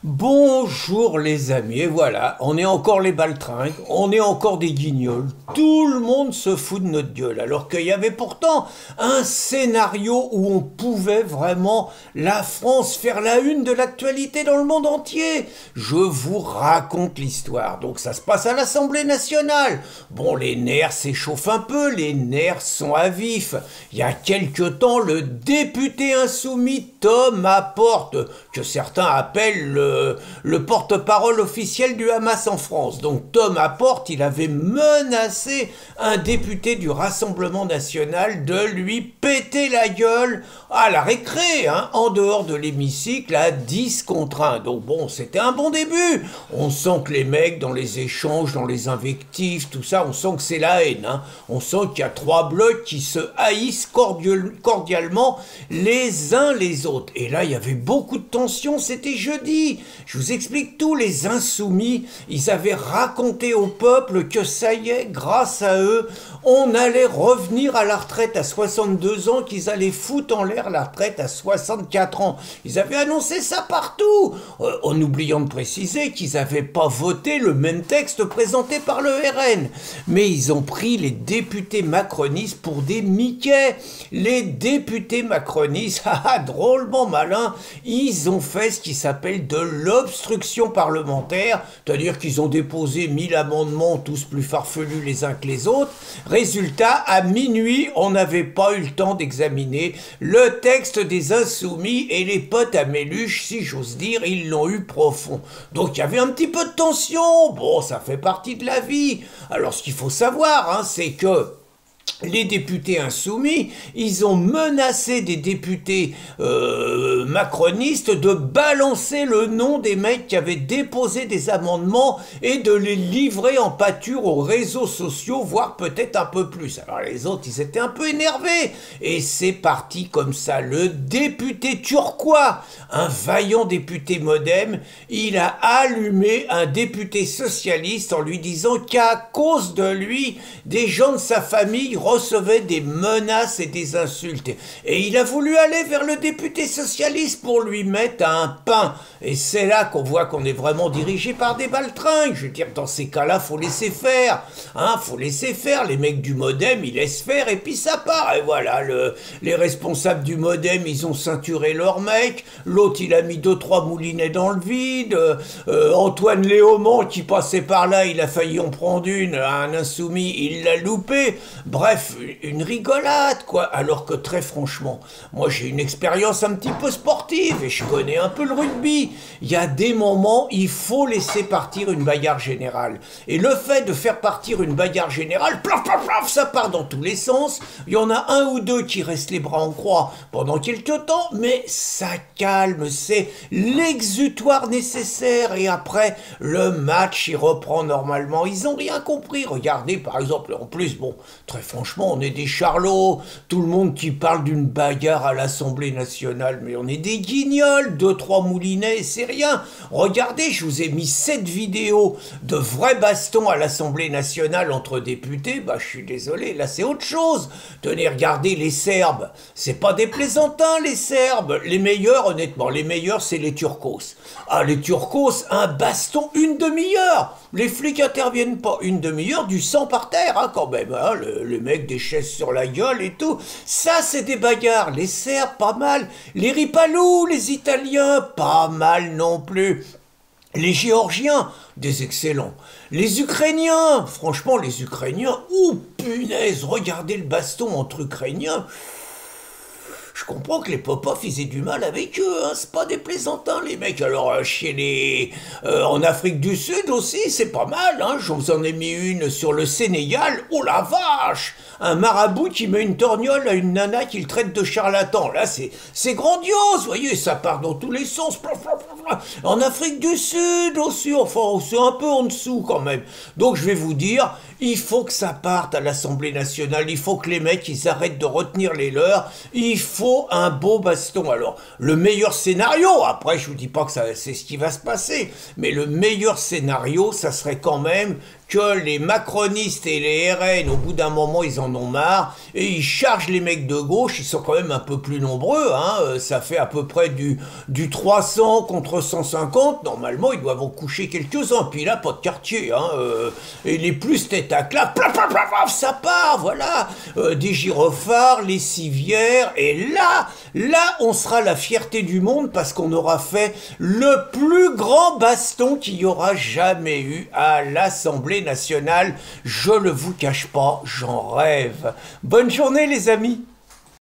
Bonjour les amis, et voilà, on est encore les baltringues, on est encore des guignols, tout le monde se fout de notre gueule, alors qu'il y avait pourtant un scénario où on pouvait vraiment, la France, faire la une de l'actualité dans le monde entier. Je vous raconte l'histoire, donc ça se passe à l'Assemblée nationale. Bon, les nerfs s'échauffent un peu, les nerfs sont à vif. Il y a quelque temps, le député insoumis Thomas Porte, que certains appellent le porte-parole officiel du Hamas en France. Donc Thomas Porte, il avait menacé un député du Rassemblement national de lui péter la gueule à la récré, en dehors de l'hémicycle, à 10 contre 1. Donc bon, c'était un bon début. On sent que les mecs, dans les échanges, dans les invectives, tout ça, on sent que c'est la haine. On sent qu'il y a trois blocs qui se haïssent cordialement les uns les autres. Et là, il y avait beaucoup de tension, c'était jeudi. Je vous explique tout, les insoumis, ils avaient raconté au peuple que ça y est, grâce à eux, on allait revenir à la retraite à 62 ans, qu'ils allaient foutre en l'air la retraite à 64 ans. Ils avaient annoncé ça partout, en oubliant de préciser qu'ils n'avaient pas voté le même texte présenté par le RN. Mais ils ont pris les députés macronistes pour des Mickey. Les députés macronistes, drôlement malins, ils ont fait ce qui s'appelle de l'obstruction parlementaire, c'est-à-dire qu'ils ont déposé 1000 amendements, tous plus farfelus les uns que les autres. Résultat, à minuit, on n'avait pas eu le temps d'examiner le texte des insoumis et les potes à Méluche, si j'ose dire, ils l'ont eu profond. Donc il y avait un petit peu de tension, bon, ça fait partie de la vie. Alors ce qu'il faut savoir, c'est que les députés insoumis, ils ont menacé des députés macronistes de balancer le nom des mecs qui avaient déposé des amendements et de les livrer en pâture aux réseaux sociaux, voire peut-être un peu plus. Alors les autres, ils étaient un peu énervés. Et c'est parti comme ça. Le député turquois, un vaillant député modem, il a allumé un député socialiste en lui disant qu'à cause de lui, des gens de sa famille recevait des menaces et des insultes. Et il a voulu aller vers le député socialiste pour lui mettre un pain. Et c'est là qu'on voit qu'on est vraiment dirigé par des baltringues. Je veux dire, dans ces cas-là, faut laisser faire. Faut laisser faire. Les mecs du modem, ils laissent faire et puis ça part. Et voilà, les responsables du modem, ils ont ceinturé leur mec. L'autre, il a mis 2-3 moulinets dans le vide. Antoine Léaumont, qui passait par là, il a failli en prendre une. Un insoumis, il l'a loupé. Bref, une rigolade, quoi. Alors que très franchement, moi j'ai une expérience un petit peu sportive et je connais un peu le rugby. Il y a des moments, il faut laisser partir une bagarre générale. Et le fait de faire partir une bagarre générale, plaf, plaf, plaf, ça part dans tous les sens. Il y en a un ou deux qui restent les bras en croix pendant quelques temps, mais ça calme, c'est l'exutoire nécessaire. Et après, le match, il reprend normalement. Ils n'ont rien compris. Regardez, par exemple, en plus, bon, très franchement, on est des charlots, tout le monde qui parle d'une bagarre à l'Assemblée nationale, mais on est des guignols, 2-3 moulinets, c'est rien. Regardez, je vous ai mis 7 vidéos de vrais bastons à l'Assemblée nationale entre députés, je suis désolé, là c'est autre chose. Tenez, regardez les Serbes, c'est pas des plaisantins les Serbes, les meilleurs, honnêtement, les meilleurs c'est les Turcos. Les Turcos, un baston, une demi-heure. Les flics interviennent pas, une demi-heure, du sang par terre, quand même, les mecs des chaises sur la gueule et tout. Ça, c'est des bagarres. Les Serbes, pas mal. Les Ripalous, les Italiens, pas mal non plus. Les Géorgiens, des excellents. Les Ukrainiens, franchement, les Ukrainiens, punaise, regardez le baston entre Ukrainiens. Je comprends que les Popov, ils aient du mal avec eux, c'est pas des plaisantins, les mecs. Alors, en Afrique du Sud aussi, c'est pas mal, je vous en ai mis une sur le Sénégal, oh la vache! Un marabout qui met une torgnole à une nana qu'il traite de charlatan. Là, c'est grandiose, vous voyez, ça part dans tous les sens. En Afrique du Sud aussi, enfin, c'est un peu en dessous quand même. Donc, je vais vous dire, il faut que ça parte à l'Assemblée nationale, il faut que les mecs, ils arrêtent de retenir les leurs, il faut un beau baston. Alors, le meilleur scénario, après, je vous dis pas que c'est ce qui va se passer, mais le meilleur scénario, ça serait quand même que les macronistes et les RN, au bout d'un moment, ils en ont marre, et ils chargent les mecs de gauche, ils sont quand même un peu plus nombreux, hein, ça fait à peu près du 300 contre 150, normalement, ils doivent en coucher quelques-uns, puis là, pas de quartier, hein, et les plus tête à claque, plaf, plaf, plaf, plaf, ça part, voilà, des gyrophares, les civières, et là, on sera la fierté du monde, parce qu'on aura fait le plus grand baston qu'il y aura jamais eu à l'Assemblée nationale. Je le vous cache pas, j'en rêve. Bonne journée les amis.